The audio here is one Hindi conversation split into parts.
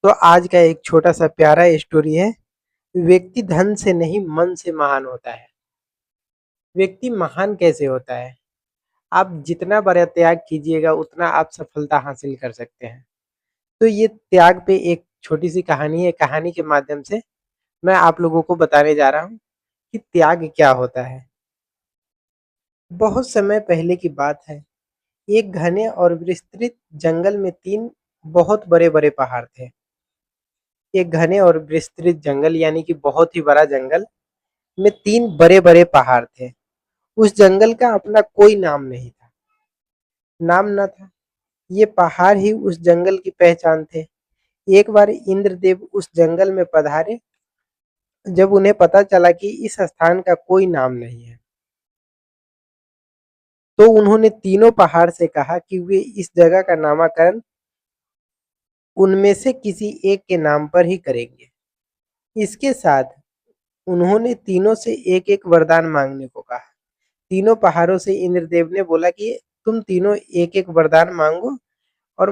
तो आज का एक छोटा सा प्यारा स्टोरी है। व्यक्ति धन से नहीं मन से महान होता है। व्यक्ति महान कैसे होता है? आप जितना बड़ा त्याग कीजिएगा उतना आप सफलता हासिल कर सकते हैं। तो ये त्याग पे एक छोटी सी कहानी है। कहानी के माध्यम से मैं आप लोगों को बताने जा रहा हूँ कि त्याग क्या होता है। बहुत समय पहले की बात है। एक घने और विस्तृत जंगल में तीन बहुत बड़े बड़े पहाड़ थे। एक घने और विस्तृत जंगल यानी कि बहुत ही बड़ा जंगल में तीन बड़े बड़े पहाड़ थे। उस जंगल का अपना कोई नाम नहीं था। नाम न था। ये पहाड़ ही उस जंगल की पहचान थे। एक बार इंद्रदेव उस जंगल में पधारे। जब उन्हें पता चला कि इस स्थान का कोई नाम नहीं है, तो उन्होंने तीनों पहाड़ से कहा कि वे इस जगह का नामकरण उनमें से किसी एक के नाम पर ही करेंगे। इसके साथ उन्होंने तीनों से एक एक वरदान मांगने को कहा। तीनों पहाड़ों से इंद्रदेव ने बोला कि तुम तीनों एक एक वरदान मांगो और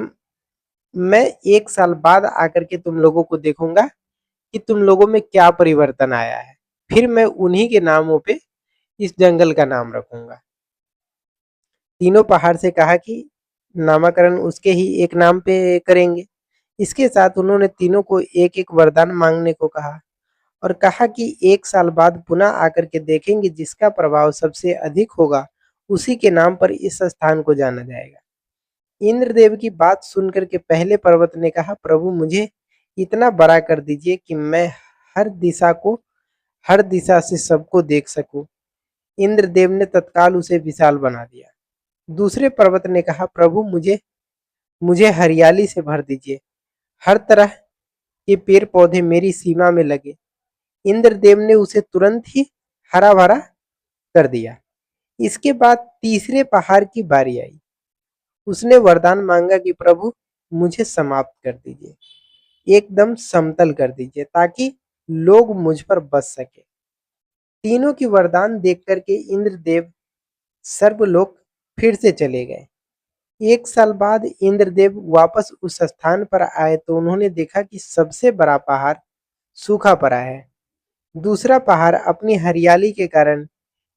मैं 1 साल बाद आकर के तुम लोगों को देखूंगा कि तुम लोगों में क्या परिवर्तन आया है। फिर मैं उन्हीं के नामों पे इस जंगल का नाम रखूंगा। तीनों पहाड़ से कहा कि नामकरण उसके ही एक नाम पे करेंगे। इसके साथ उन्होंने तीनों को एक एक वरदान मांगने को कहा और कहा कि 1 साल बाद पुनः आकर के देखेंगे, जिसका प्रभाव सबसे अधिक होगा उसी के नाम पर इस स्थान को जाना जाएगा। इंद्रदेव की बात सुनकर के पहले पर्वत ने कहा, प्रभु मुझे इतना बड़ा कर दीजिए कि मैं हर दिशा को हर दिशा से सबको देख सकूं। इंद्रदेव ने तत्काल उसे विशाल बना दिया। दूसरे पर्वत ने कहा, प्रभु मुझे मुझे हरियाली से भर दीजिए, हर तरह के पेड़ पौधे मेरी सीमा में लगे। इंद्रदेव ने उसे तुरंत ही हरा भरा कर दिया। इसके बाद तीसरे पहाड़ की बारी आई। उसने वरदान मांगा कि प्रभु मुझे समाप्त कर दीजिए, एकदम समतल कर दीजिए ताकि लोग मुझ पर बस सके। तीनों की वरदान देख करके इंद्रदेव सर्वलोक फिर से चले गए। 1 साल बाद इंद्रदेव वापस उस स्थान पर आए तो उन्होंने देखा कि सबसे बड़ा पहाड़ सूखा पड़ा है। दूसरा पहाड़ अपनी हरियाली के कारण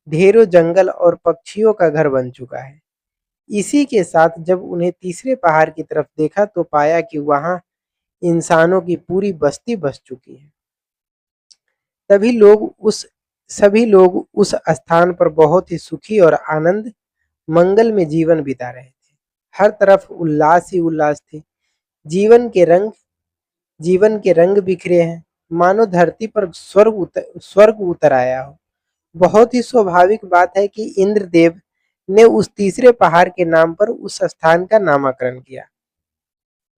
ढेरों जंगल और पक्षियों का घर बन चुका है। इसी के साथ जब उन्हें तीसरे पहाड़ की तरफ देखा तो पाया कि वहां इंसानों की पूरी बस्ती बस चुकी है। तभी लोग उस सभी लोग उस स्थान पर बहुत ही सुखी और आनंद मंगल में जीवन बिता रहे थे। हर तरफ उल्लास ही उल्लास थे। जीवन के रंग जीवन के रंग बिखरे हैं, मानो धरती पर स्वर्ग उतर आया हो। बहुत ही स्वाभाविक बात है कि इंद्रदेव ने उस तीसरे पहाड़ के नाम पर उस स्थान का नामकरण किया।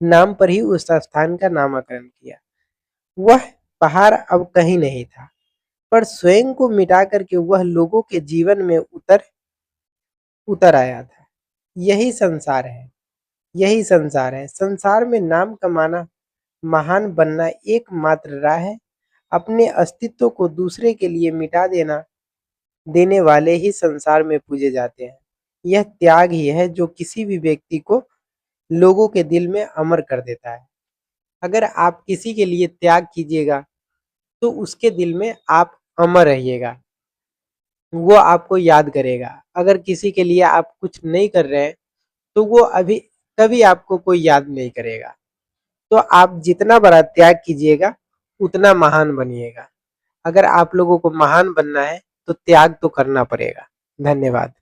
नाम पर ही उस स्थान का नामकरण किया। वह पहाड़ अब कहीं नहीं था, पर स्वयं को मिटा करके वह लोगों के जीवन में उतर उतर आया था। यही संसार है। यही संसार है। संसार में नाम कमाना, महान बनना एकमात्र राह है। अपने अस्तित्व को दूसरे के लिए मिटा देने वाले ही संसार में पूजे जाते हैं। यह त्याग ही है जो किसी भी व्यक्ति को लोगों के दिल में अमर कर देता है। अगर आप किसी के लिए त्याग कीजिएगा तो उसके दिल में आप अमर रहिएगा, वो आपको याद करेगा। अगर किसी के लिए आप कुछ नहीं कर रहे हैं तो वो अभी कभी आपको कोई याद नहीं करेगा। तो आप जितना बड़ा त्याग कीजिएगा उतना महान बनिएगा। अगर आप लोगों को महान बनना है तो त्याग तो करना पड़ेगा। धन्यवाद।